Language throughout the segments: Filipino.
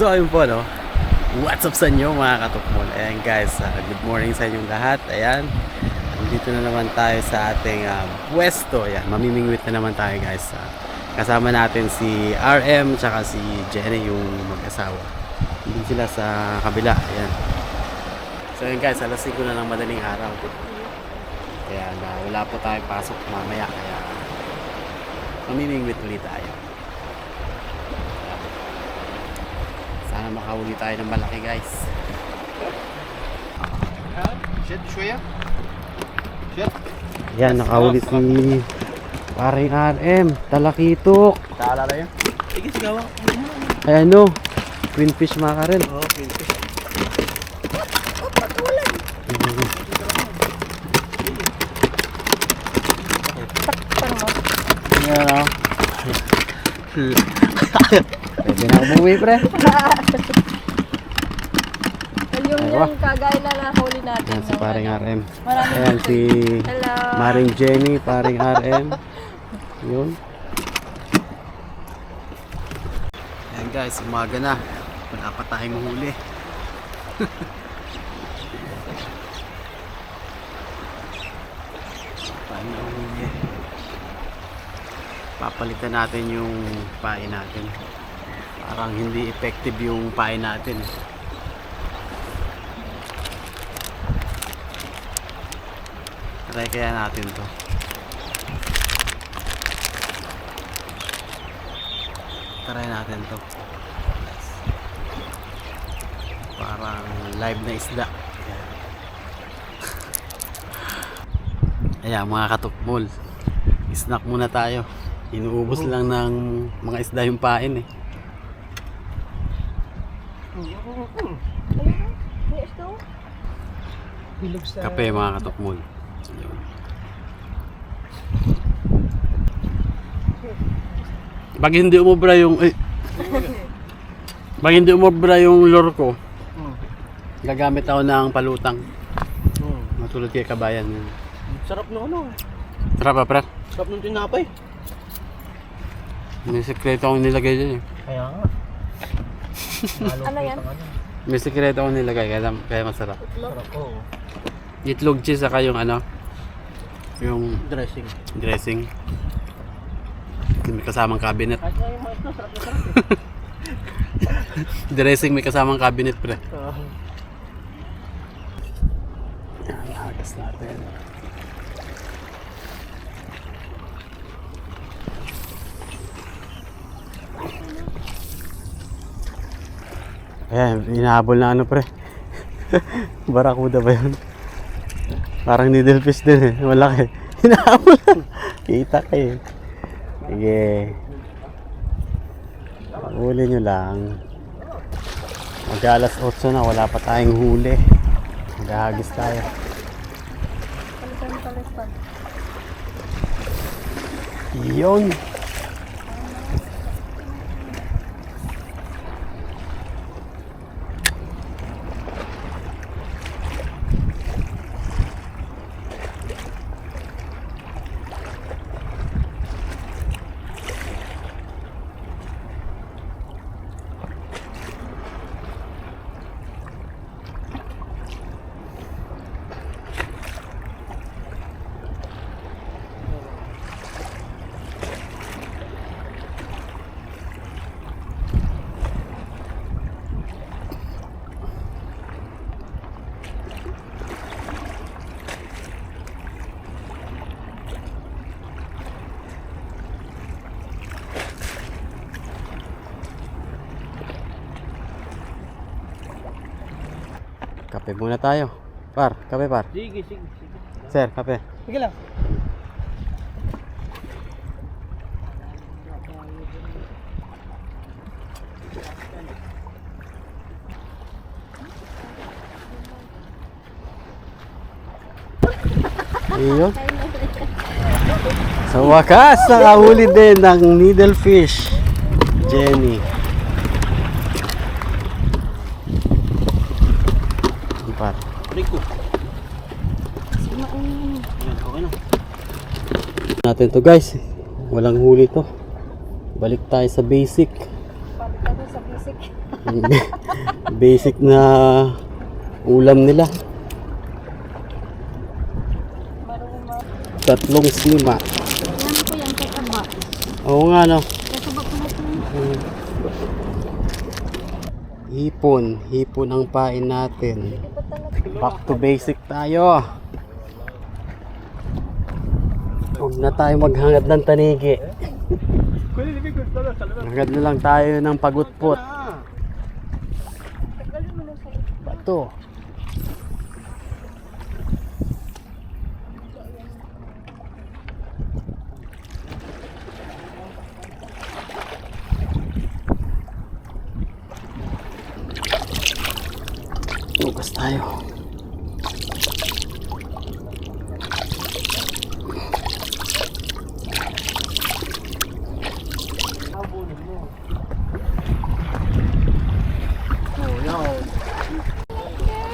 So ayun po, no, what's up sa inyo mga katukmol. Ayan guys, good morning sa inyong lahat. Ayan, dito na naman tayo sa ating pwesto. Ayan, mamimingwit na naman tayo guys. Kasama natin si RM tsaka si Jenny, yung mag-asawa. Hindi sila sa kabila. Ayan. So ayun guys, alas 5 na ng madaling araw. Kaya wala po tayong pasok mamaya. Kaya mamimingwit ulit tayo. Sana makahuli tayo ng malaki guys. شد شوية شد Yan, nakahuli si paring RM, talakitok. تعال عليا Sige, sigawa. Ay ano, queenfish mga karen. اه فين Yan o. Pwede na umuwi pre. Yung kagaya na nahuli natin. Yan si paring RM. Maraming Ayan si Hello. Maring Jenny, paring RM. Yun. Ayan guys, umaga na. Wala pa tayong huli. Tayong huli. Papalitan natin yung pain natin. Parang hindi effective yung pain natin. Try kaya natin to. Try natin to. Parang live na isda. Ayan mga katukmol, snack muna tayo. Inuubos lang ng mga isda yung pain eh. Kape mga katukmol. Ayun. Pag hindi umubra yung pag hindi umubra yung lure ko, gagamit ako ng palutang. Matulad kay kabayan. sarap ng ano Sarap ba pre? sarap ng tinapay May sekreto akong nilagay dyan eh. kaya nga Ano yan? May sekreto akong nilagay kaya masarap. sarap ko Itlog cheese saka yung ano, yung dressing dressing. May kasamang cabinet. kahit nga yung mais na sarap na sarap Dressing may kasamang cabinet pre. eh Yan, hagas natin. Ayan, inahabol na ano pre. Barakuda ba yun? Parang needlefish din eh, malaki. Hinahabol na. Kita kayo. Sige. Huli nyo lang. Mag-alas 8 na, wala pa tayong huli. Maghahagis tayo. Yun. Kape muna tayo. Par, kape par. sige Sir, kape. sige lang Ayun. Sa wakas, nakahuli din ng needlefish. Jenny. Par. Rico Natin to guys. Walang huli to. Balik tayo sa basic. Balik ako sa basic. Basic na ulam nila. Tatlong sima. Yan po yan, kataba. Oo nga no. Kataba po natin. Hipon ang pain natin. Back to basic tayo. Huwag na tayo maghangad ng tanigi. Hangad na lang tayo ng pagutpot. Bato. Tugas tayo.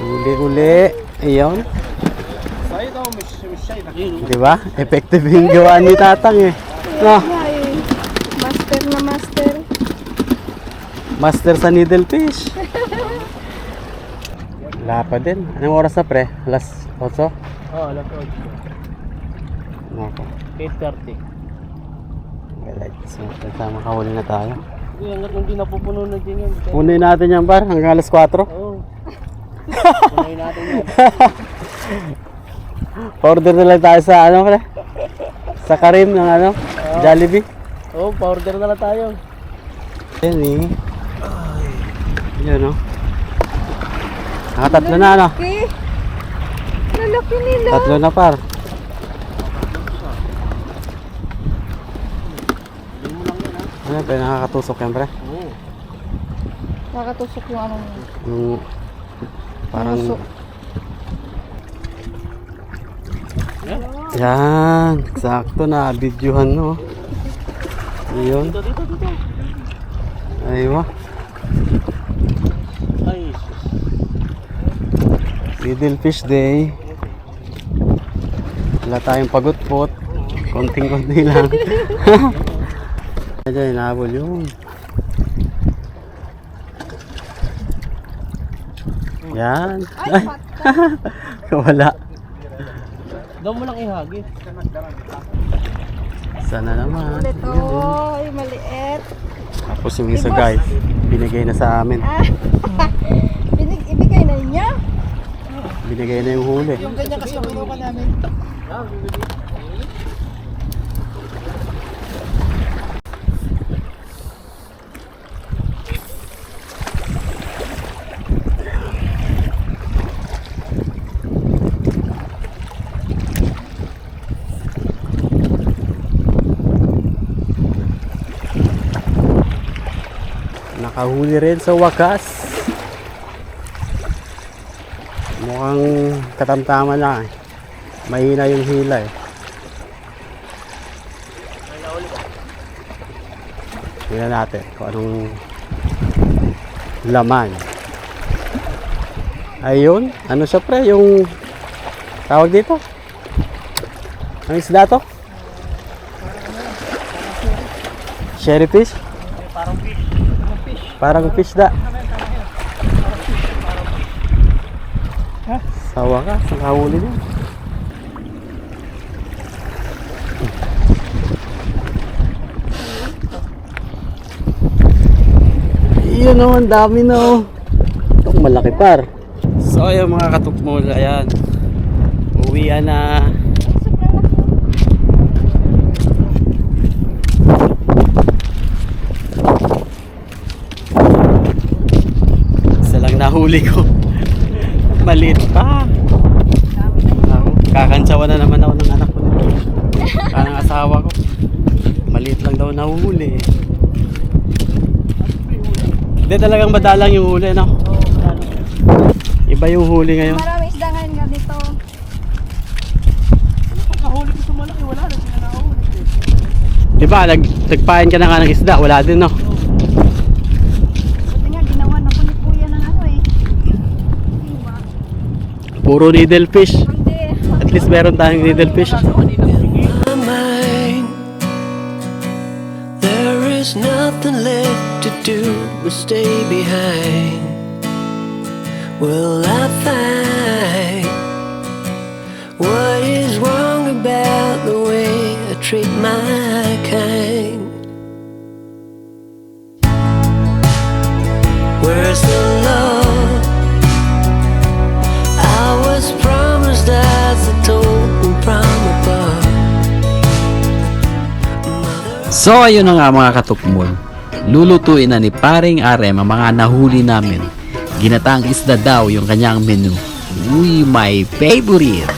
Uli-uli. Ayun. Sa'yo daw, may Di ba? Effective yung gawaan ni Tatang eh. No. Ay, master na master. Master sa needlefish. Wala pa din. Anong oras na pre? Alas 8? Oo, alam ko. Nako. 8:30. Alright. So, makahuli na tayo. Hanggat hindi napupuno na din yan. Punuin natin yan bar hanggang alas 4. Oo. Punuin natin yan. Order na lang tayo sa ano pre? Sa Karim ng ano? Jollibee. Oo, pa-order na lang tayo. Yan eh. Yan o. Nakatatlo na ano? Okay. Lalaki nila. Tatlo na par. Ano pa nakakatusok yan pre? Oo. Nakatusok yung ano niya. Yung parang Puso. yan, sakto na videohan no. Ayun. Dito. Aywa. Ay, Little fish day. Wala tayong pagutpot. Konting-konti lang. Ayan, inahabol yun. Yan. Ay, wala. daw mo lang ihagis. Sana naman. Ulit. Oy, maliit. Tapos yung isa guys, binigay na sa amin. Ah. Ibigay na niya. Binigay na yung huli. Yung ganyan kasi puno ka namin. Nakahuli rin sa wakas. Mukhang katamtama lang eh. Mahina yung hila eh. Tingnan natin kung anong laman. Ayun, ano siya pre, yung tawag dito? Ang isda to? Sherry fish? Parang fish. Parang fish da. Sawa ka, sa kahuli niya. Iyon o, ang dami na o. Itong malaki par. So ayun mga katukmol, ayan. Uwian na. Isa lang nahuli ko. Maliit pa. Kakantsawa na naman ako ng anak ko. Ng asawa ko. Maliit lang daw nahuhuli. Hindi talagang madalang yung huli, no? Iba yung huli ngayon. Maraming isda ngayon ganito. Pagkahuli ko sa malaki, wala na sila nahuli. Diba, nagpain ka na nga ng isda, wala din, no? Buti nga, ginawa na po ni Kuya ng ano eh. Diba? Puro needlefish. Hindi. At least meron tayong needlefish. my mind. There is nothing left to do but stay behind? Will I find what is wrong about the way I treat my kind? Where's the love I was promised as I told me from above? So ayun na nga mga katukmol. Lulutuin na ni Paring RM ang mga nahuli namin. Ginataang isda daw yung kanyang menu. Uy, my favorite!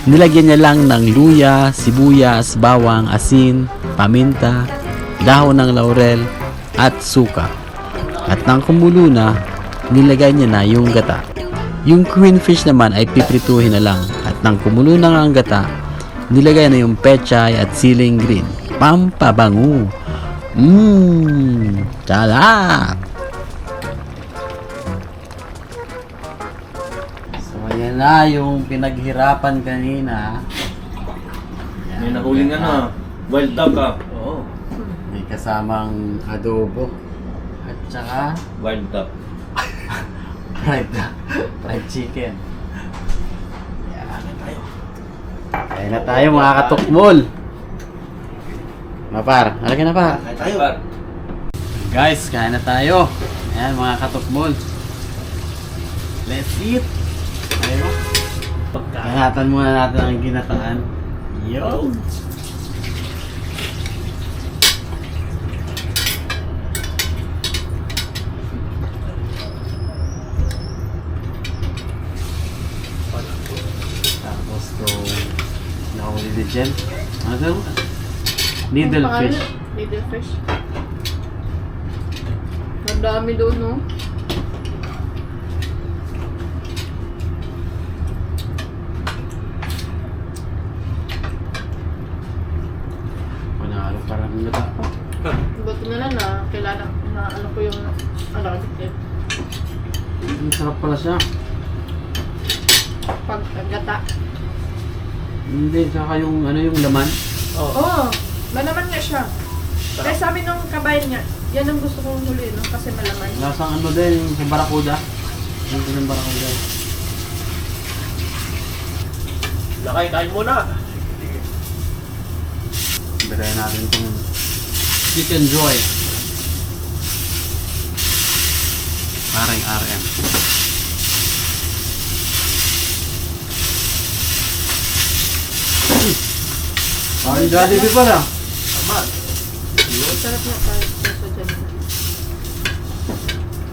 Nilagyan niya lang ng luya, sibuyas, bawang, asin, paminta, dahon ng laurel, at suka. At nang kumulo na, nilagay niya na yung gata. Yung queen fish naman ay piprituhin na lang. At nang kumulo na nga ang gata, nilagay na yung pechay at siling green. Pampabango! Sarap! So ayan na yung pinaghirapan kanina. May nahuling wild duck ah. Oo. May kasamang adobo. At saka Wild duck. fried chicken. Ayan na tayo mga katukmol. Mapar, halika na pa. Tayo. Guys, kain na tayo. Ayan mga katukmol. Let's eat. Ayo. Pagkahatan muna natin ang ginataan. Yo! Tapos to nahuli din dyan. Ano to? Needlefish. Needlefish. Ang dami doon, no? Panalo parang gata pa. Ba't na lang na kailangan na ano ko yung dito. Ang sarap pala siya. Pag gata. Hindi, saka yung ano yung laman. Oo. Malaman nga siya. Kaya sabi nung kabayan niya, yan ang gusto kong huli, no? Kasi malaman. Lasang ano din, yung sa barakuda. Yung ng barakuda. Lakay, kain muna. Birayan natin itong Chicken Joy. Paring RM. Paring Jollibee pala. Tama. Sarap na tayo sa dyan.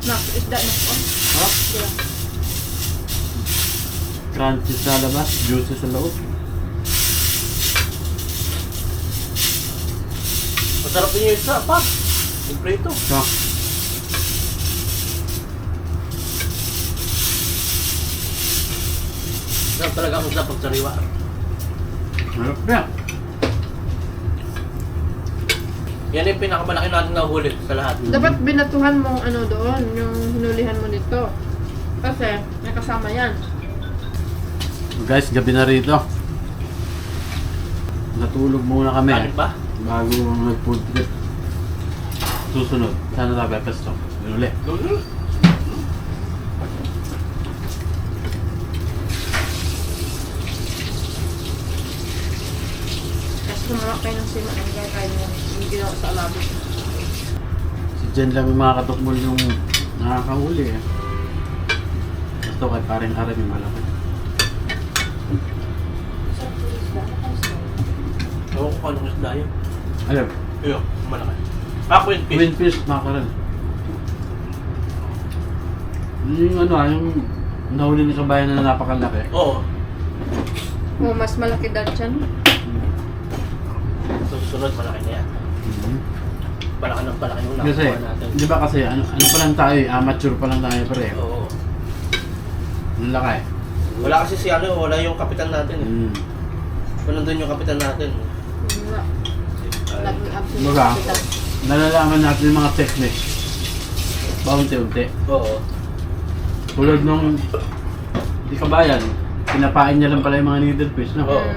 Nak, isda na ko. Sarap. Yeah. Crunchy sa labas, juicy sa loob. Masarap din yung isa, pa. Siyempre ito. So, Sarap talaga ang isda pag sariwa. sarap na. Yan yung pinakamalaki natin nahuli sa lahat. Dapat binatuhan mong ano doon, yung hinulihan mo dito. Kasi, may kasama yan. Guys, gabi na rito. Natulog muna kami. Kanin ba? Bago mag-food trip. Susunod. Sana tayo pepesto. Yun ulit. Kasi kumarak kayo ng sima ng gaya kayo yung ginawa sa alabos. Si Jen lang yung mga katukmol yung nakakahuli eh. Gusto kay paring Arab yung malaki. Ewan ko kung anong isda yun. Alam, Ayun, malaki. Ah, queen fish. twin fish mackerel. Yung ano yung nahuli ni kabayan na napakalaki. Oo. O, mas malaki dahil siya, no? Susunod, malaki na yan. Palaki ng palaki yung Kasi, nakuha natin. di ba kasi ano pa lang tayo eh, amateur pa lang tayo pareho. Oo. Ang laki. Wala kasi si ano, wala yung kapitan natin eh. Kung nandun yung kapitan natin. Wala. Laging absent Baga. yung kapitan. Nalalaman natin yung mga techniques. Paunti-unti. Oo. Tulad nung di kabayan, pinapain niya lang pala yung mga needlefish, no? Oo.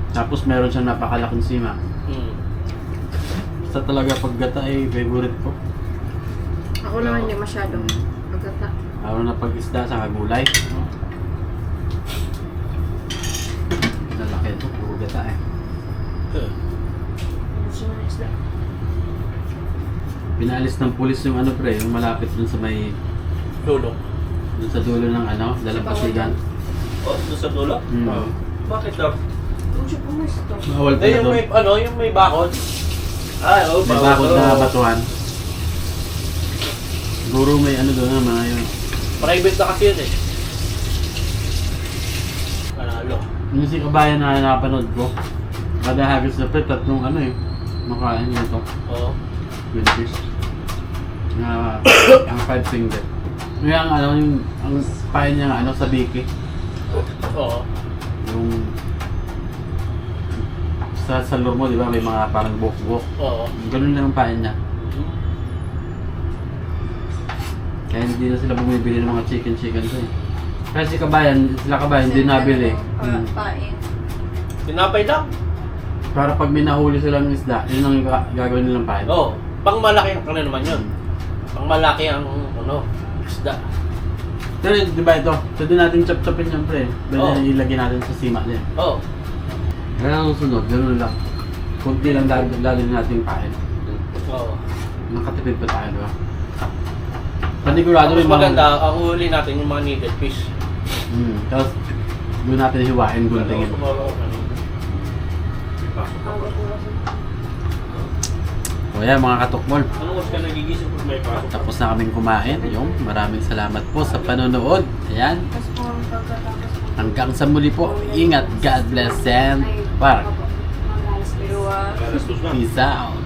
Tapos meron siyang napakalaking sima. Hmm. Basta talaga pag gata ay favorite ko. Ako Ako naman hindi masyadong magkata. Lalo na pag-isda sa gulay. Lalaki ito, puro gata eh. Gusto mo ng isda? Pinalis ng pulis yung ano pre, yung malapit dun sa may, Dulo. dun sa dulo ng ano, dalampasigan. Oh, doon sa dulo? Hmm. Oo. Bakit daw? Kung siya pumisto. Bawal Eh, pala yung doon. may, ano, yung may bakod. Ah, oo, May bakod na oo. batuhan. Siguro may ano doon na mga yun. Private na kasi yun eh. Panalo. Yung si kabayan na napanood ko, kada hagis na pre, tatlong ano eh, makain niya ito. Oo. With fish. Na ang 5 finger. Yung ano, yung ang pain niya ano sa biki. Oo. Yung sa salur mo, di ba, may mga parang buhok-buhok. Oo. Ganun lang ang pain niya. Kaya hindi na sila bumibili ng mga chicken to eh. Kasi sila kabayan, hindi nabili. Pain. Tinapay lang. Para pag may nahuli silang isda, yun ang gagawin nilang pain. Oo. Pang malaki ang ano naman yun. Pang malaki ang ano, isda. Pero di ba ito? Pwede natin chop-chopin yan pre. Pwede Oo. ilagay natin sa sima din. Oo. Kaya ang sunod, gano'n lang. Kunti lang dalhin natin yung pain. Oo. Nakatipid pa tayo, di ba? Panigurado Mas yung mga... maganda, ang huli natin yung mga needed fish. Tapos, doon natin hiwain, guntingin. O yan mga katukmol. Ano oras ka nagigising kung may pasok? Tapos na kaming kumain. Yung, maraming salamat po sa panonood. Ayan. Tapos po ang pagkatapos po. Hanggang sa muli po. Ingat. God bless and para. Pero Alas dos na. Peace out.